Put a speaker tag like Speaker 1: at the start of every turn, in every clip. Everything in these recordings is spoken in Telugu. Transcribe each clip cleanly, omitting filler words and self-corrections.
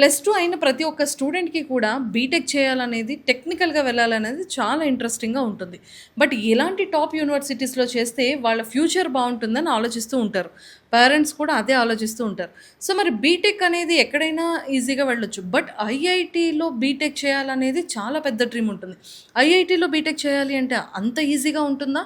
Speaker 1: +2 అయిన ప్రతి ఒక్క స్టూడెంట్‌కి కూడా బీటెక్ చేయాలనేది, టెక్నికల్‌గా వెళ్ళాలనేది చాలా ఇంట్రెస్టింగ్‌గా ఉంటుంది. బట్ ఎలాంటి టాప్ యూనివర్సిటీస్‌లో చేస్తే వాళ్ళ ఫ్యూచర్ బావుంటుందని ఆలోచిస్తూ ఉంటారు. పేరెంట్స్ కూడా అదే ఆలోచిస్తూ ఉంటారు. సో, మరి బీటెక్ అనేది ఎక్కడైనా ఈజీగా వెళ్ళొచ్చు. బట్ ఐఐటీలో బీటెక్ చేయాలనేది చాలా పెద్ద డ్రీమ్ ఉంటుంది. ఐఐటీలో బీటెక్ చేయాలి అంటే అంత ఈజీగా ఉంటుందా?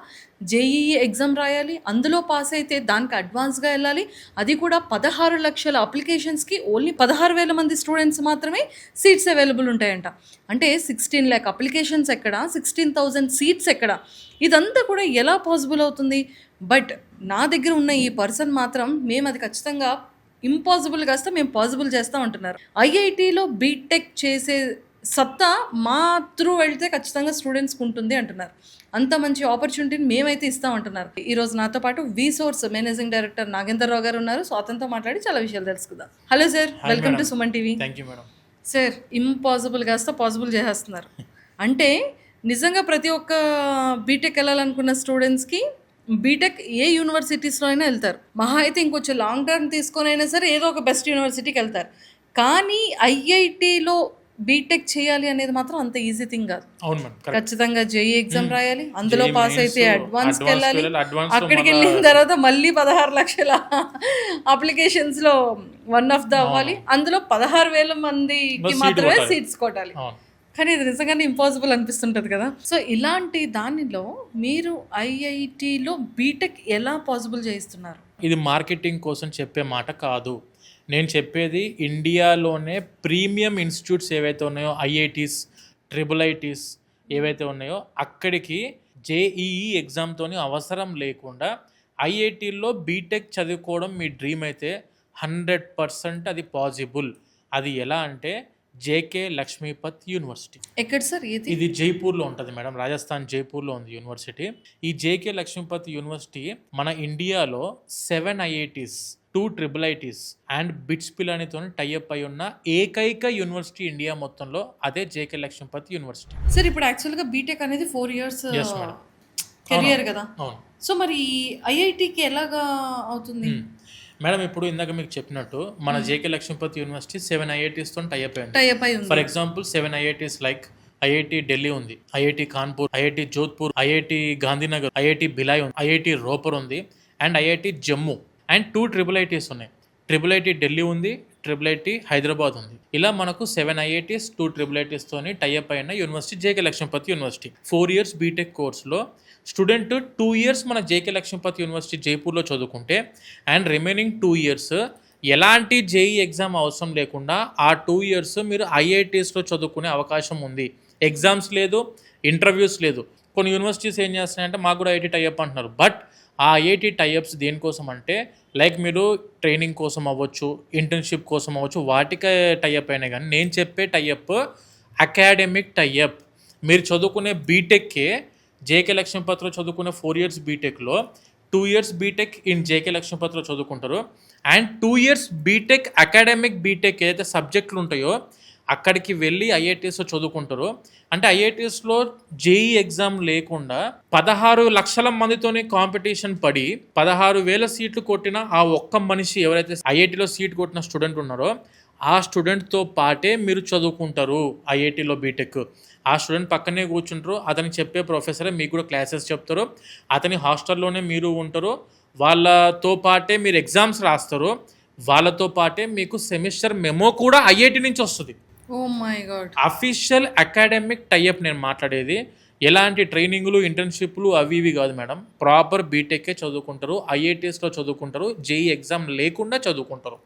Speaker 1: జేఈఈ ఎగ్జామ్ రాయాలి. అందులో పాస్ అయితే దానికి అడ్వాన్స్‌గా ఎళ్ళాలి. అది కూడా 16,00,000 అప్లికేషన్స్‌కి ఓన్లీ 16,000 మంది స్టూడెంట్స్ మాత్రమే సీట్స్ అవైలబుల్ ఉంటాయంట. అంటే 16,00,000 అప్లికేషన్స్ ఎక్కడ? 16,000 సీట్స్ ఎక్కడ? ఇదంతా కూడా ఎలా పాసిబుల్ అవుతుంది? బట్ నా దగ్గర ఉన్న ఈ పర్సన్ మాత్రం మేమది ఖచ్చితంగా ఇంపాసిబుల్ కాస్త మేము పాసిబుల్ చేస్తాం అంటున్నారు. ఐఐటీలో బీటెక్ చేసే సత్తా మా త్రూ వెళ్తే ఖచ్చితంగా స్టూడెంట్స్‌కి ఉంటుంది అంటున్నారు. అంత మంచి ఆపర్చునిటీని మేమైతే ఇస్తాం అంటున్నారు. ఈరోజు నాతో పాటు సోర్స్ మేనేజింగ్ డైరెక్టర్ నాగేందర్‌రావు గారు ఉన్నారు. సో, అతనితో మాట్లాడి చాలా విషయాలు తెలుసుకుందాం. Hello sir, welcome to Suman TV.
Speaker 2: Thank you madam.
Speaker 1: Sir, impossible కాస్త పాసిబుల్ చేసేస్తున్నారు. అంటే నిజంగా ప్రతి ఒక్క బీటెక్ వెళ్ళాలనుకున్న స్టూడెంట్స్‌కి బీటెక్ ఏ యూనివర్సిటీస్‌లో అయినా వెళ్తారు. మహా అయితే ఇంకొంచెం లాంగ్ టర్మ్ తీసుకొనైనా సరే ఏదో ఒక బెస్ట్ యూనివర్సిటీకి వెళ్తారు. కానీ ఐఐటీలో బీటెక్ చేయాలి అనేది మాత్రం అంత ఈజీ థింగ్ కాదు.
Speaker 2: అవును మేడం, కరెక్ట్.
Speaker 1: ఖచ్చితంగా జేఈ ఎగ్జామ్ రాయాలి. అందులో
Speaker 2: JEE
Speaker 1: పాస్ అయితే
Speaker 2: మెయిన్స్,
Speaker 1: అడ్వాన్స్‌కి వెళ్ళాలి.
Speaker 2: అడ్వాన్స్
Speaker 1: అక్కడికి వెళ్ళిన తర్వాత మళ్ళీ 16,00,000 అప్లికేషన్స్‌లో వన్ ఆఫ్ ద అవ్వాలి. అందులో 16,000 మందికి మాత్రమే సీట్స్ కొట్టాలి.
Speaker 2: అవును.
Speaker 1: కానీ ఇది నిజంగానే ఇంపాసిబుల్ అనిపిస్తుంటది కదా! సో, ఇలాంటి దానిలో మీరు ఐఐటీలో బీటెక్ ఎలా పాసిబుల్ చేయిస్తున్నారు?
Speaker 2: ఇది మార్కెటింగ్ కోసం చెప్పే మాట కాదు. నేను చెప్పేది ఇండియాలోనే ప్రీమియం ఇన్స్టిట్యూట్స్ ఏవైతే ఉన్నాయో, ఐఐటీస్, ట్రిపుల్ ఐటీస్ ఏవైతే ఉన్నాయో అక్కడికి జేఈఈ ఎగ్జామ్తోని అవసరం లేకుండా ఐఐటీల్లో బీటెక్ చదువుకోవడం మీ డ్రీమ్ అయితే 100% అది పాసిబుల్. అది ఎలా అంటే జేకే లక్ష్మీపత్ యూనివర్సిటీ.
Speaker 1: ఎక్కడ సార్ ఇది?
Speaker 2: ఇది జైపూర్లో ఉంటుంది మేడం, రాజస్థాన్ జైపూర్లో ఉంది యూనివర్సిటీ. ఈ జేకే లక్ష్మీపత్ యూనివర్సిటీ మన ఇండియాలో 7 IITs, 2 triple ITs and BITS పిలానితో టైఅప్ అయి ఉన్న ఏకైక యూనివర్సిటీ ఇండియా మొత్తంలో, అదే జేకే లక్ష్మీపత్ యూనివర్సిటీ.
Speaker 1: సార్, ఇప్పుడు యాక్చువల్‌గా బీటెక్ అనేది 4 ఇయర్స్
Speaker 2: ఎస్ మేడం.
Speaker 1: కెరియర్ కదా!
Speaker 2: అవును
Speaker 1: సో, మరి ఐఐటీకి ఎలాగా అవుతుంది?
Speaker 2: మేడం, ఇప్పుడు ఇందాక మీకు చెప్పినట్టు మన జేకే లక్ష్మీపతి యూనివర్సిటీ 7 ఐఐటీస్తో టైఅప్ అయింది.
Speaker 1: టైఅప్ అయి ఉంది.
Speaker 2: For example 7 IITs like IIT Delhi ఉంది, IIT Kanpur, IIT Jodhpur, IIT Gandhinagar, IIT Bhilai ఉంది, ఐఐటి రోపర్ ఉంది and IIT Jammu and 2 triple ITs ఉన్నాయి. ట్రిపుల్ ఐటీ ఢిల్లీ ఉంది, ట్రిపుల్ ఐటీ హైదరాబాద్ ఉంది. ఇలా మనకు 7 ఐఐటీస్, 2 ట్రిపుల్ ఐటీస్తోని టైఅప్ అయిన university JK Lakshmipati university. 4 years BTech కోర్సులో స్టూడెంట్ 2 ఇయర్స్ మన జేకే లక్ష్మీపతి యూనివర్సిటీ జైపూర్లో చదువుకుంటే అండ్ రిమైనింగ్ 2 ఇయర్స్ ఎలాంటి జేఈ ఎగ్జామ్ అవసరం లేకుండా ఆ 2 ఇయర్స్ మీరు ఐఐటీస్లో చదువుకునే అవకాశం ఉంది. ఎగ్జామ్స్ లేదు, ఇంటర్వ్యూస్ లేదు. కొన్ని యూనివర్సిటీస్ ఏం చేస్తున్నాయంటే మాకు కూడా ఐఐటీ టైఅప్ అంటున్నారు. బట్ ఆ ఐఐటీ టైఅప్స్ దేనికోసం అంటే లైక్ మీరు ట్రైనింగ్ కోసం అవ్వచ్చు, ఇంటర్న్షిప్ కోసం అవ్వచ్చు, వాటికే టైఅప్ అయినా. కానీ నేను చెప్పే టైఅప్ అకాడమిక్ టైఅప్. మీరు చదువుకునే బీటెక్కే జేకే లక్ష్మీపతిలో చదువుకునే 4 ఇయర్స్ బీటెక్లో 2 ఇయర్స్ బీటెక్ ఇన్ జేకే లక్ష్మీపతిలో చదువుకుంటారు and 2 years BTech academic BTech ఏదైతే సబ్జెక్టులు ఉంటాయో అక్కడికి వెళ్ళి ఐఐటీస్లో చదువుకుంటారు. అంటే ఐఐటీస్లో జేఈ ఎగ్జామ్ లేకుండా 16 లక్షల మందితోనే కాంపిటీషన్ పడి 16,000 సీట్లు కొట్టిన ఆ ఒక్క మనిషి ఎవరైతే ఐఐటీలో సీట్ కొట్టిన స్టూడెంట్ ఉన్నారో ఆ స్టూడెంట్తో పాటే మీరు చదువుకుంటారు ఐఐటీలో బీటెక్. ఆ స్టూడెంట్ పక్కనే కూర్చుంటారు, అతను చెప్పే ప్రొఫెసరే మీకు కూడా క్లాసెస్ చెప్తారు, అతని హాస్టల్లోనే మీరు ఉంటారు, వాళ్ళతో పాటే మీరు ఎగ్జామ్స్ రాస్తారు, వాళ్ళతో పాటే మీకు సెమిస్టర్ మెమో కూడా ఐఐటీ నుంచి వస్తుంది.
Speaker 1: Oh my god!
Speaker 2: Official academic tie up నేను మాట్లాడేది. ఎలాంటి ట్రైనింగ్లు, ఇంటర్న్షిప్లు అవి ఇవి కాదు మేడం. ప్రాపర్ బీటెక్కే చదువుకుంటారు, ఐఐటీస్లో చదువుకుంటారు, జేఈ ఎగ్జామ్ లేకుండా చదువుకుంటారు.